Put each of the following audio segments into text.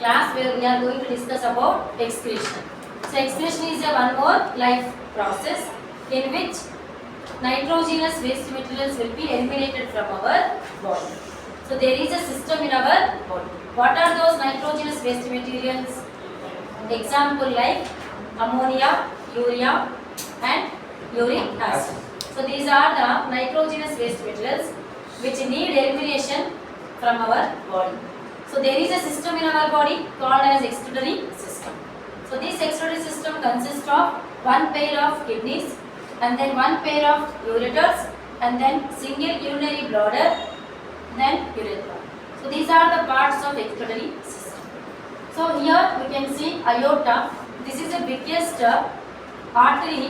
class where we are going to discuss about excretion. So excretion is a one more life process in which nitrogenous waste materials will be eliminated from our body. So there is a system in our body. What are those nitrogenous waste materials? Example like ammonia, urea and uric acid. So these are the nitrogenous waste materials which need elimination from our body. So there is a system in our body called as excretory system. So this excretory system consists of one pair of kidneys and then one pair of ureters and then single urinary bladder, then urethra. So these are the parts of excretory system. So here we can see aorta. This is the biggest artery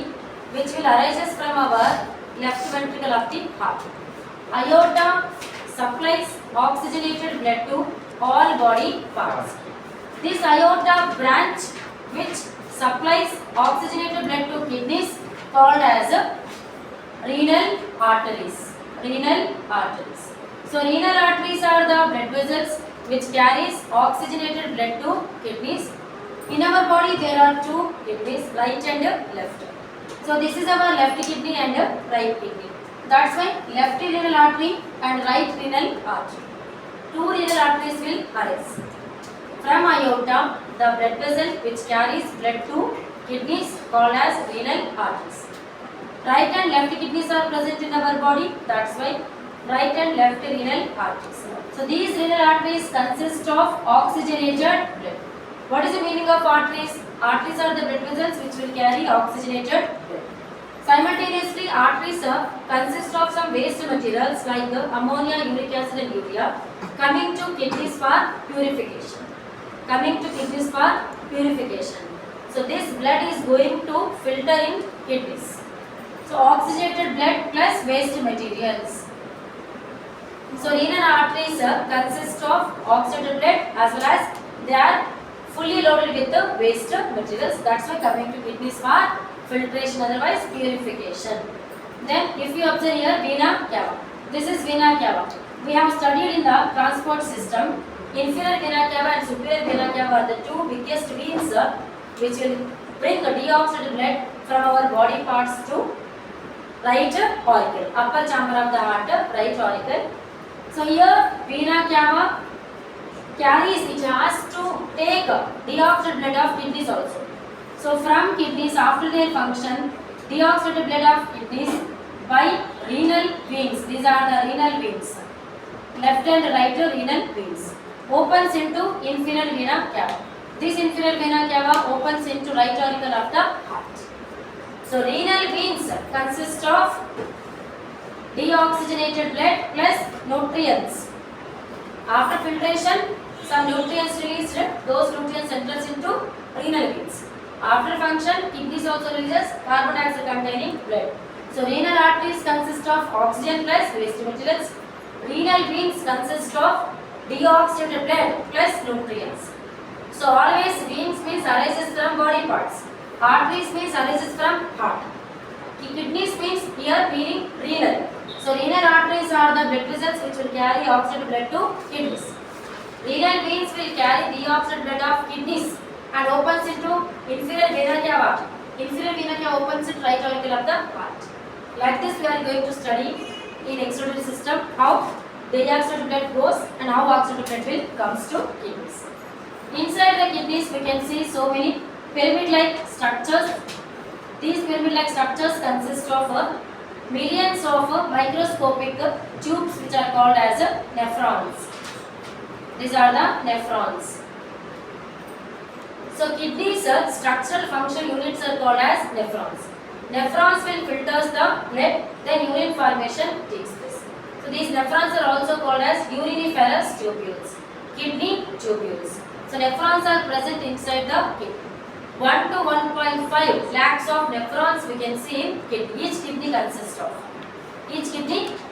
which will arises from our left ventricle of the heart. Aorta supplies oxygenated blood to all body parts. This aorta branch which supplies oxygenated blood to kidneys called as renal arteries. Renal arteries. So renal arteries are the blood vessels which carries oxygenated blood to kidneys. In our body there are two kidneys, right and left. So this is our left kidney and right kidney. That's why left renal artery and right renal artery. Two renal arteries will arise. From aorta, the blood vessel which carries blood to kidneys called as renal arteries. Right and left kidneys are present in our body. That's why right and left renal arteries. So these renal arteries consist of oxygenated blood. What is the meaning of arteries? Arteries are the blood vessels which will carry oxygenated blood. Simultaneously, arteries consist of some waste materials like ammonia, uric acid and urea coming to kidneys for purification. So this blood is going to filter in kidneys. So oxygenated blood plus waste materials. So renal arteries consist of oxygenated blood as well as they are fully loaded with the waste materials. That's why coming to kidneys for filtration, otherwise purification. Then if you observe here vena cava. This is vena cava. We have studied in the transport system. Inferior vena cava and superior vena cava are the two biggest veins which will bring deoxygenated blood from our body parts to right auricle, upper chamber of the heart, right auricle. So here vena cava carries, it has to take deoxygenated blood of kidneys also. So from kidneys after their function, deoxygenated blood of kidneys by renal veins. These are the renal veins. Left and right renal veins. Opens into inferior vena cava. This inferior vena cava opens into right auricle of the heart. So renal veins consist of deoxygenated blood plus nutrients. After filtration, some nutrients released, those nutrients enters into renal veins. After function, kidneys also releases carbon dioxide containing blood. So renal arteries consist of oxygen plus waste materials. Renal veins consist of deoxygenated blood plus nutrients. So always veins means arises from body parts. Arteries means arises from heart. Kidneys means here meaning renal. So renal arteries are the blood vessels which will carry oxygenated blood to kidneys. Renal veins will carry deoxygenated blood of kidneys and opens into inferior vena cava. Inferior vena cava opens into right auricle of the heart. Like this we are going to study in excretory system how deoxygenated blood goes and how oxygenated blood will comes to kidneys. Inside the kidneys we can see so many pyramid-like structures. These pyramid-like structures consist of millions of microscopic tubes which are called as nephrons. These are the nephrons. So kidneys structural function units are called as nephrons. Nephrons will filters the blood, then urine formation takes place. So these nephrons are also called as uriniferous tubules, kidney tubules. So nephrons are present inside the kidney. 1 to 1.5 lakhs of nephrons we can see in kidney. Each kidney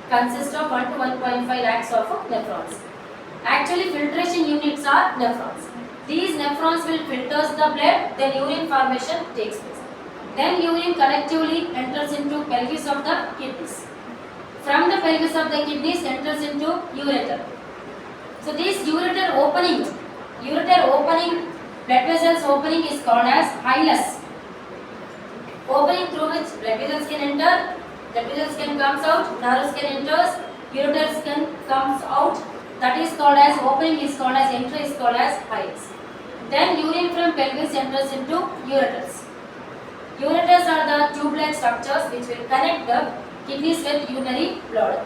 consists of 1 to 1.5 lakhs of nephrons. Actually filtration units are nephrons. These nephrons will filters the blood, then urine formation takes place. Then urine collectively enters into pelvis of the kidneys. From the pelvis of the kidneys enters into ureter. So this ureter opening blood vessels opening is called as hilus. Opening through which blood vessels can enter, blood vessels can comes out, nerves can enters, ureters can comes out. That is called as opening is called as entry is called as hilus. Then urine from pelvis enters into ureters. Ureters are the tube-like structures which will connect the kidneys with urinary bladder.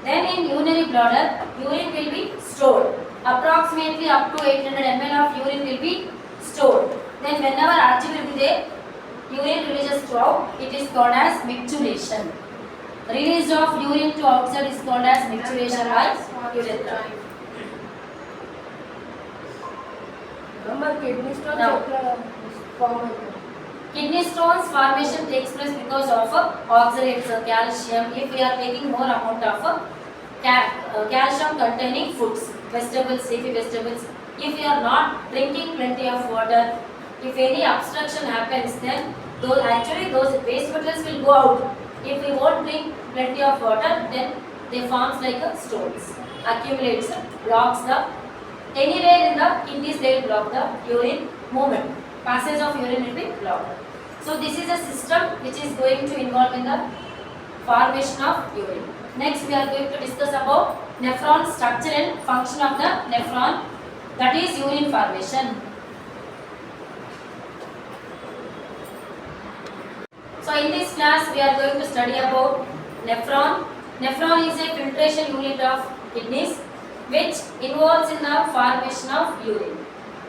Then in urinary bladder, urine will be stored. Approximately up to 800 ml of urine will be stored. Then whenever urge will be there, urine releases throughout. It is called as micturition. Release of urine to outside is called as micturition by urethra. Kidney stones Kidney stones formation takes place because of oxalates, calcium. If we are taking more amount of calcium containing foods, vegetables, leafy vegetables, if we are not drinking plenty of water, if any obstruction happens, then those waste materials will go out. If we won't drink plenty of water, then they forms like stones, accumulates, blocks the anywhere in the kidneys. They will block the urine movement. Passage of urine will be blocked. So this is a system which is going to involve in the formation of urine. Next we are going to discuss about nephron structure and function of the nephron, that is urine formation. So in this class we are going to study about nephron. Nephron is a filtration unit of kidneys which involves in the formation of urine.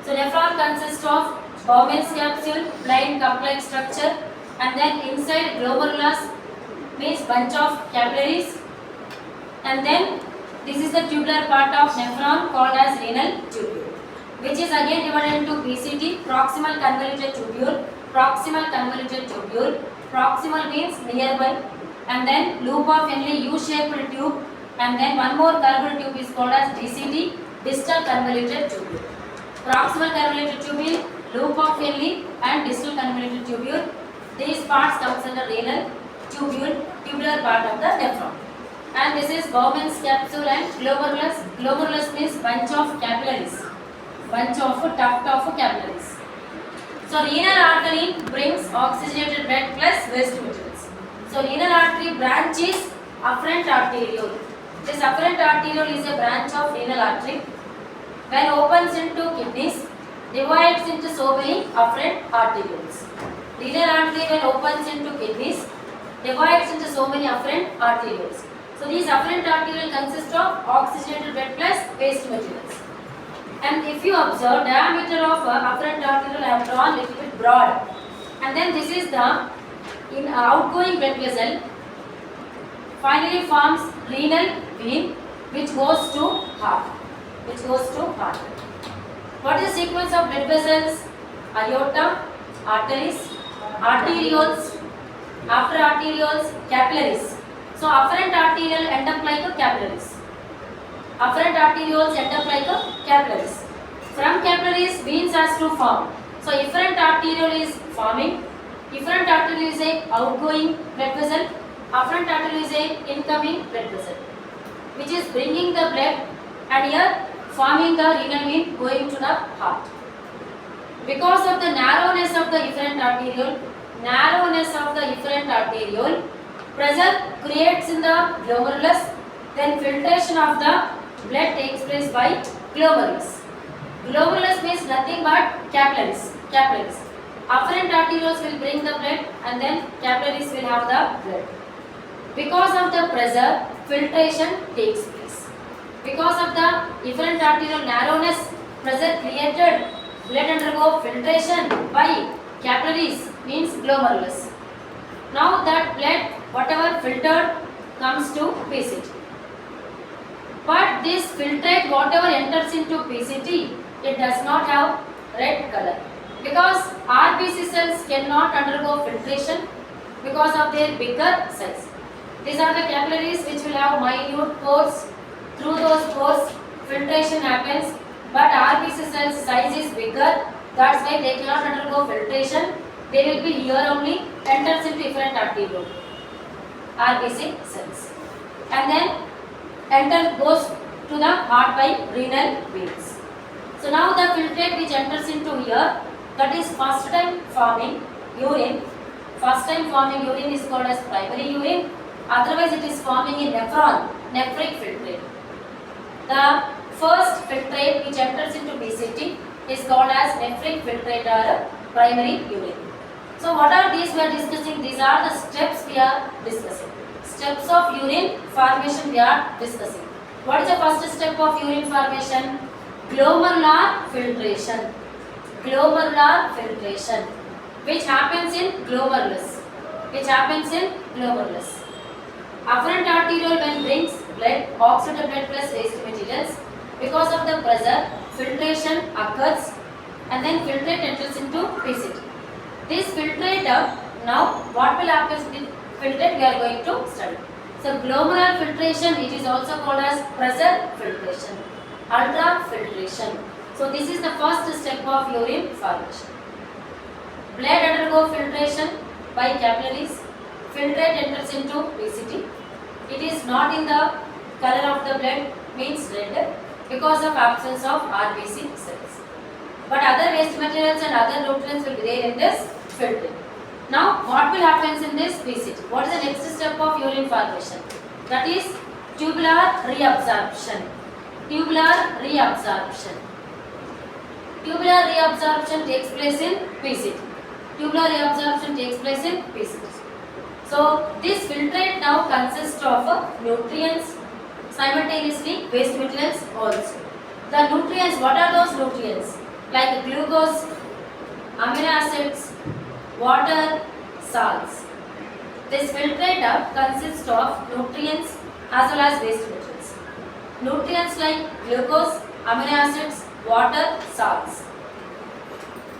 So nephron consists of Bowman's capsule, blind cup-like structure, and then inside glomerulus means bunch of capillaries, and then this is the tubular part of nephron called as renal tubule, which is again divided into PCT, proximal convoluted tubule, proximal convoluted tubule. Proximal means nearby, and then loop of Henle U-shaped tube, and then one more curved tube is called as DCT, distal convoluted tubule. Proximal convoluted tubule, loop of Henle and distal convoluted tubule. These parts comes under renal tubule, tubular part of the nephron. And this is Bowman's capsule and glomerulus. Glomerulus means bunch of capillaries, bunch of tuft of capillaries. So renal artery brings oxygenated blood plus waste materials. So renal artery branch is afferent arteriole. This afferent arteriole is a branch of renal artery. When opens into kidneys, divides into so many afferent arterioles. Renal artery when opens into kidneys, divides into so many afferent arterioles. So these afferent arteriole consist of oxygenated blood plus waste materials. And if you observe, diameter of afferent arteriole I have drawn little bit broad. And then this is the outgoing blood vessel. Finally forms renal vein which goes to heart. What is the sequence of blood vessels? Aorta, arteries, arterioles, after arterioles, capillaries. So afferent arteriole end up like capillaries. Afferent arterioles end up like capillaries. From capillaries, veins has to form. So efferent arteriole is forming. Efferent arteriole is a outgoing blood vessel. Afferent arteriole is a incoming blood vessel, which is bringing the blood and here forming the renal vein going to the heart. Because of the narrowness of the efferent arteriole, pressure creates in the glomerulus, then filtration of the blood takes place by glomerulus. Glomerulus means nothing but capillaries. Afferent arterioles will bring the blood and then capillaries will have the blood. Because of the pressure, filtration takes place. Because of the efferent arteriole narrowness, pressure created, blood undergo filtration by capillaries means glomerulus. Now that blood, whatever filtered, comes to PCT. But this filtrate, whatever enters into PCT, it does not have red color. Because RBC cells cannot undergo filtration because of their bigger size. These are the capillaries which will have minute pores. Through those pores, filtration happens. But RBC cells size is bigger. That's why they cannot undergo filtration. They will be here only, enters into efferent arteriole. RBC cells. And then goes to the heart by renal veins. So now the filtrate which enters into here, that is first time forming urine. First time forming urine is called as primary urine. Otherwise it is forming in nephron, nephric filtrate. The first filtrate which enters into PCT is called as nephric filtrate or primary urine. So what are these we are discussing? These are the steps we are discussing. Steps of urine formation we are discussing. What is the first step of urine formation? Glomerular filtration. Glomerular filtration, which happens in glomerulus. Which happens in glomerulus. Afferent arteriole vein brings blood, oxidative blood plus waste materials. Because of the pressure, filtration occurs and then filtrate enters into PCT. This filtrate now what will happen with filtrate we are going to study. So glomerular filtration, it is also called as pressure filtration, ultrafiltration. So this is the first step of urine formation. Blood undergo filtration by capillaries. Filtrate enters into PCT. It is not in the color of the blood, means red, because of absence of RBC cells. But other waste materials and other nutrients will be there in this filtrate. Now what will happen in this PCT? What is the next step of urine formation? That is tubular reabsorption. Tubular reabsorption. Tubular reabsorption takes place in PCT. Tubular reabsorption takes place in PCT. So this filtrate now consists of nutrients, simultaneously waste materials also. The nutrients, what are those nutrients? Like glucose, amino acids, water, salts. This filtrate consists of nutrients as well as waste materials. Nutrients like glucose, amino acids, water, salts.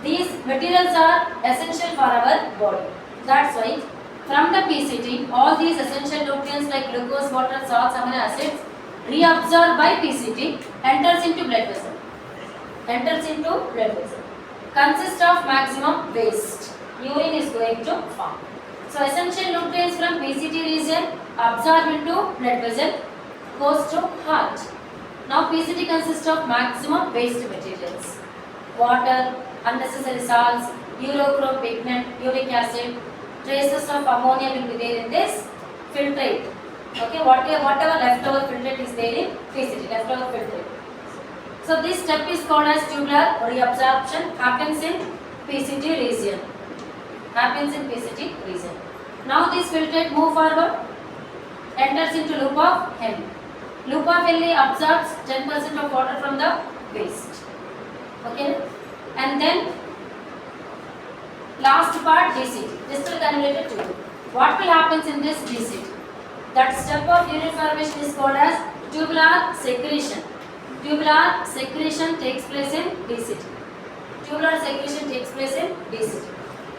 These materials are essential for our body. That's why from the PCT, all these essential nutrients like glucose, water, salts, amino acids reabsorbed by PCT enters into blood vessel. Enters into blood vessel. Consists of maximum waste. Urine is going to form. So essential nutrients from PCT region absorbed into blood vessel goes to heart. Now PCT consists of maximum waste materials. Water, unnecessary salts, urochrome pigment, uric acid, traces of ammonia will be there in this filtrate. Okay, whatever leftover filtrate is there in PCT, leftover filtrate. So this step is called as tubular reabsorption, happens in PCT region. Happens in PCT region. Now this filtrate move forward, enters into loop of Henle. Loop of Henle absorbs 10% of water from the waste. Okay, and then last part DCT, distal granulated tube. What will happen in this DCT? That step of urine formation is called as tubular secretion. Tubular secretion takes place in DCT. Tubular secretion takes place in DCT.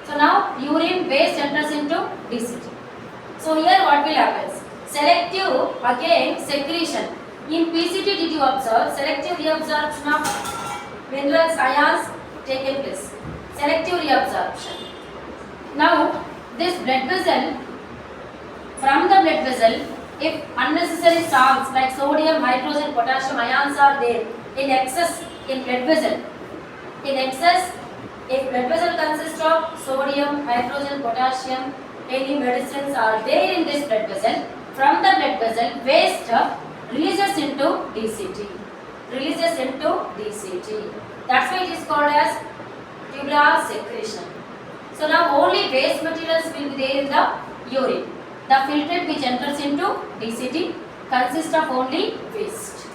So now urine waste enters into DCT. So here what will happen? Selective again secretion. In PCT did you observe selective reabsorption of minerals, ions taken place. Selective reabsorption. Now this blood vessel, from the blood vessel, if unnecessary salts like sodium, hydrogen, potassium ions are there in excess in blood vessel, in excess, if blood vessel consists of sodium, hydrogen, potassium, any medicines are there in this blood vessel, from the blood vessel waste releases into DCT. Releases into DCT. That's why it is called as tubular secretion. So now only waste materials will be there in the urine. The filtrate which enters into DCT consists of only waste.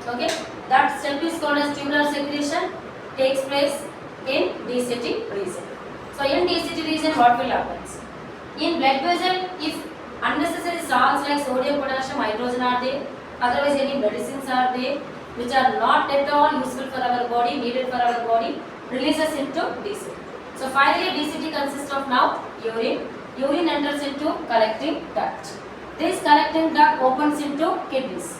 Okay, that step is called as tubular secretion, takes place in DCT region. So in DCT region what will happen? In blood vessel, if unnecessary salts like sodium, potassium, hydrogen are there, otherwise any medicines are there which are not at all useful for our body, needed for our body, releases into DCT. So finally DCT consists of now urine. Urine enters into collecting duct. This collecting duct opens into kidneys.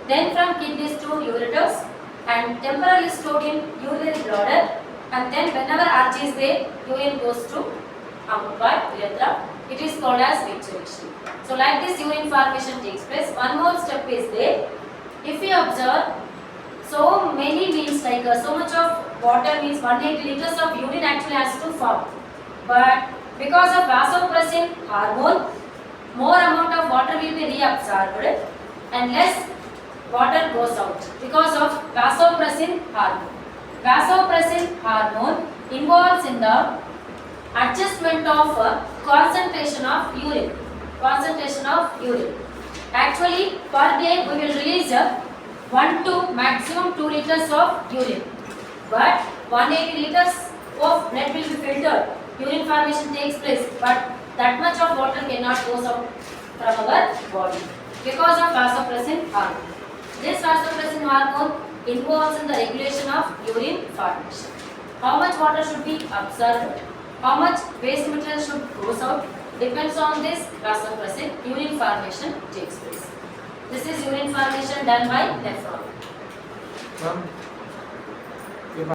Then from kidneys to ureters and temporarily stored in urinary bladder, and then whenever urge is there, urine goes to amplified urethra. It is called as micturition. So like this urine formation takes place. One more step is there. If we observe so many means like so much of water means 180 liters of urine actually has to form. But because of vasopressin hormone, more amount of water will be reabsorbed and less water goes out because of vasopressin hormone. Vasopressin hormone involves in the adjustment of concentration of urine. Concentration of urine. Actually, per day we will release 1 to maximum 2 liters of urine. But 180 liters of blood will be filtered. Urine formation takes place, but that much of water cannot go out from our body because of vasopressin hormone. This vasopressin hormone involves in the regulation of urine formation. How much water should be absorbed? How much waste material should go out? Depends on this vasopressin. Urine formation takes place. This is urine formation done by nephron.